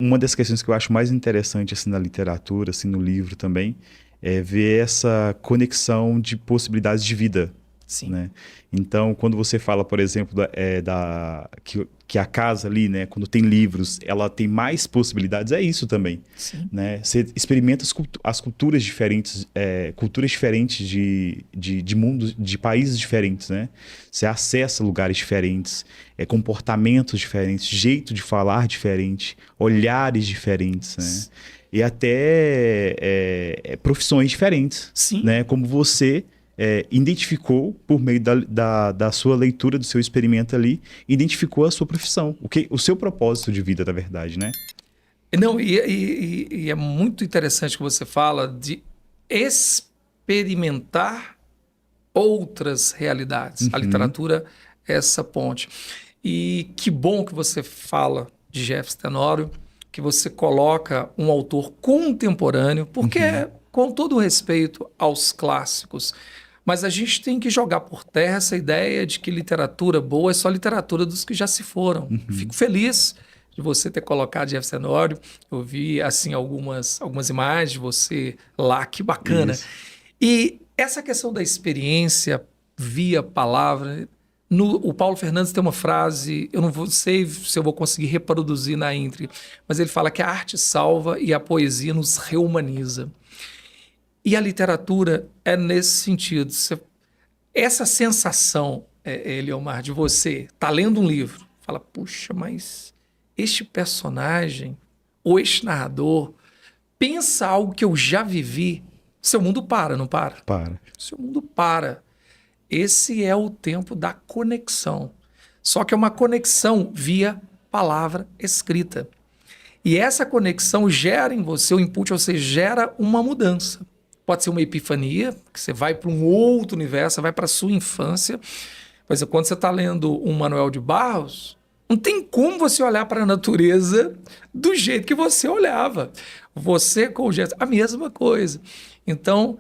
uma das questões que eu acho mais interessante assim, na literatura, assim, no livro também, é ver essa conexão de possibilidades de vida, Sim, né? Então, quando você fala, por exemplo, que a casa ali, né, quando tem livros, ela tem mais possibilidades, é isso também, sim, né? Você experimenta as culturas diferentes de mundos, de países diferentes, né? Você acessa lugares diferentes, comportamentos diferentes, jeito de falar diferente, olhares diferentes, né? E até profissões diferentes, sim. né? Como você identificou, por meio da sua leitura, do seu experimento ali, identificou a sua profissão, o seu propósito de vida, na verdade, né? Não, e é muito interessante que você fala de experimentar outras realidades. A Uhum, literatura é essa ponte. E que bom que você fala de Jefferson Tenório, que você coloca um autor contemporâneo, porque, uhum, com todo o respeito aos clássicos, mas a gente tem que jogar por terra essa ideia de que literatura boa é só literatura dos que já se foram. uhum. Fico feliz de você ter colocado Jefferson Tenório. Eu vi assim algumas imagens de você lá, que bacana. Isso. E essa questão da experiência via palavra, o Paulo Fernandes tem uma frase, eu não sei se eu vou conseguir reproduzir na íntegra, mas ele fala que a arte salva e a poesia nos reumaniza. E a literatura é nesse sentido. Essa sensação, Eliomar, de você tá lendo um livro, fala, puxa, mas este personagem ou este narrador pensa algo que eu já vivi, seu mundo para, não para? Para. Seu mundo para. Esse é o tempo da conexão. Só que é uma conexão via palavra escrita. E essa conexão gera em você o input, ou seja, gera uma mudança. Pode ser uma epifania, que você vai para um outro universo, você vai para a sua infância. Mas quando você está lendo um Manuel de Barros, não tem como você olhar para a natureza do jeito que você olhava. Você com o gesto, a mesma coisa. Então,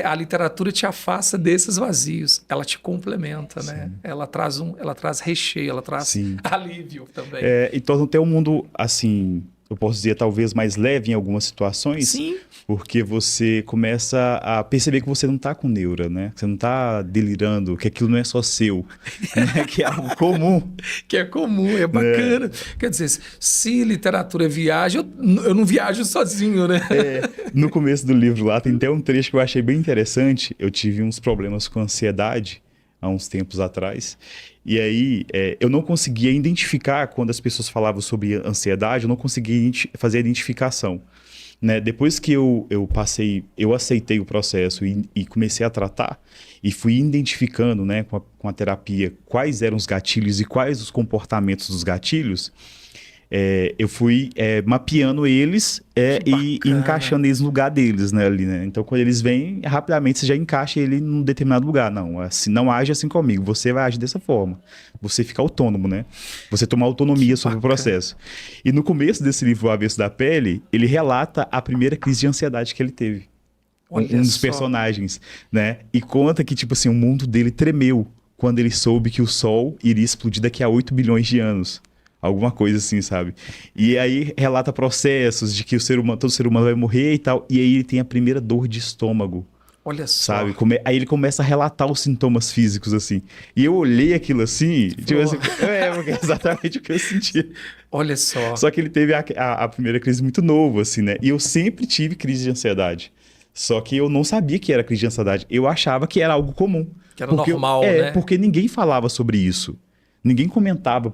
a literatura te afasta desses vazios, ela te complementa, né? Sim. Ela traz recheio, ela traz Sim. alívio também. E torna até um mundo, assim, eu posso dizer, talvez mais leve em algumas situações, Sim, porque você começa a perceber que você não está com neura, né? Você não está delirando, que aquilo não é só seu, né? Que é algo comum, que é comum, é né? bacana. Quer dizer, se literatura é viagem, eu não viajo sozinho, né? No começo do livro lá tem até um trecho que eu achei bem interessante. Eu tive uns problemas com ansiedade há uns tempos atrás. E aí eu não conseguia identificar quando as pessoas falavam sobre ansiedade, eu não conseguia fazer a identificação. Né? Depois que eu aceitei o processo e comecei a tratar e fui identificando, né, com a terapia quais eram os gatilhos e quais os comportamentos dos gatilhos, eu fui mapeando eles Que e bacana. encaixando eles no lugar deles, né, ali, né? Então, quando eles vêm, rapidamente você já encaixa ele num determinado lugar. Não, assim, não age assim comigo, você vai agir dessa forma. Você fica autônomo, né? Você toma Que autonomia sobre o bacana. processo. E no começo desse livro, O Avesso da Pele, ele relata a primeira crise de ansiedade que ele teve. Um Olha dos só. personagens, né? E conta que, tipo assim, o mundo dele tremeu quando ele soube que o Sol iria explodir daqui a 8 bilhões de anos. Alguma coisa assim, sabe? E aí relata processos de que todo ser humano vai morrer e tal. E aí ele tem a primeira dor de estômago, Olha sabe? só. Aí ele começa a relatar os sintomas físicos, assim. E eu olhei aquilo assim, Você tipo falou, assim, porque é exatamente o que eu senti. olha só. Só que ele teve a primeira crise muito novo, assim, né? E eu sempre tive crise de ansiedade. Só que eu não sabia que era crise de ansiedade. Eu achava que era algo comum. Que era normal, né? Porque ninguém falava sobre isso. Ninguém comentava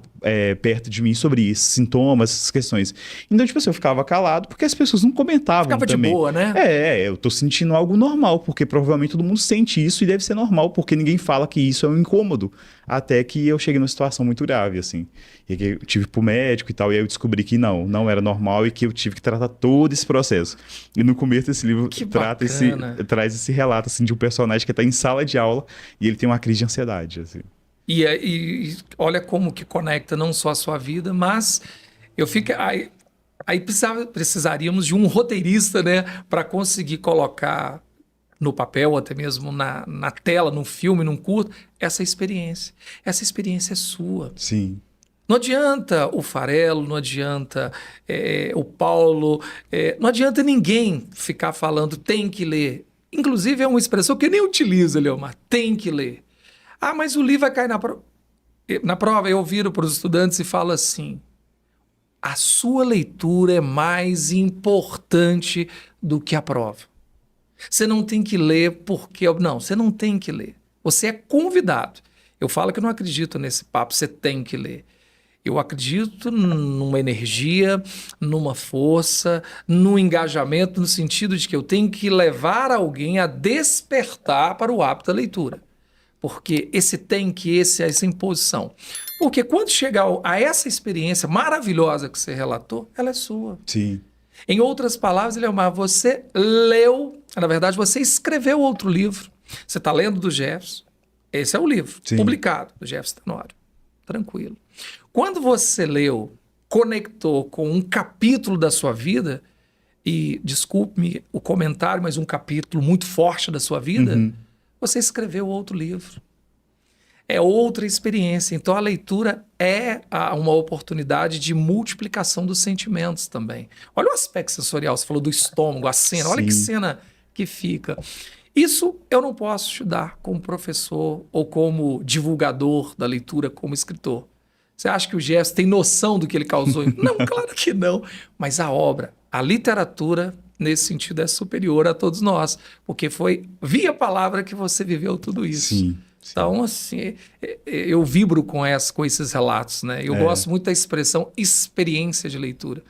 perto de mim sobre isso, sintomas, essas questões. Então, tipo assim, eu ficava calado porque as pessoas não comentavam Ficava de também. boa, né? Eu tô sentindo algo normal, porque provavelmente todo mundo sente isso e deve ser normal, porque ninguém fala que isso é um incômodo. Até que eu cheguei numa situação muito grave, assim. E que eu tive pro médico e tal, e aí eu descobri que não era normal e que eu tive que tratar todo esse processo. E no começo desse livro Que bacana. traz esse relato, assim, de um personagem que tá em sala de aula e ele tem uma crise de ansiedade, assim. E olha como que conecta não só a sua vida, mas eu fico. Aí precisaríamos de um roteirista, né, para conseguir colocar no papel, ou até mesmo na tela, num filme, num curto, essa experiência. Essa experiência é sua. Sim. Não adianta o Farelo, não adianta o Paulo, não adianta ninguém ficar falando tem que ler. Inclusive é uma expressão que eu nem utilizo, Leomar, tem que ler. Ah, mas o livro vai cair na prova. Na prova eu viro para os estudantes e falo assim, a sua leitura é mais importante do que a prova. Você não tem que ler porque... Não, você não tem que ler. Você é convidado. Eu falo que eu não acredito nesse papo, você tem que ler. Eu acredito numa energia, numa força, num engajamento, no sentido de que eu tenho que levar alguém a despertar para o hábito da leitura. Porque essa imposição. Porque quando chegar a essa experiência maravilhosa que você relatou, ela é sua. Sim. Em outras palavras, Leomar, você leu, na verdade, você escreveu outro livro. Você está lendo do Jefferson. Esse é o livro, Sim. publicado, do Jefferson Tenório. Tranquilo. Quando você leu, conectou com um capítulo da sua vida, e desculpe-me o comentário, mas um capítulo muito forte da sua vida, você escreveu outro livro. É outra experiência. Então, a leitura é uma oportunidade de multiplicação dos sentimentos também. Olha o aspecto sensorial. Você falou do estômago, a cena. Olha que cena que fica. Isso eu não posso estudar como professor ou como divulgador da leitura, como escritor. Você acha que o Jefferson tem noção do que ele causou? Não, claro que não. Mas a obra, a literatura, nesse sentido, é superior a todos nós. Porque foi via palavra que você viveu tudo isso. Sim. Então, assim, eu vibro com esses relatos, né? Eu gosto muito da expressão experiência de leitura.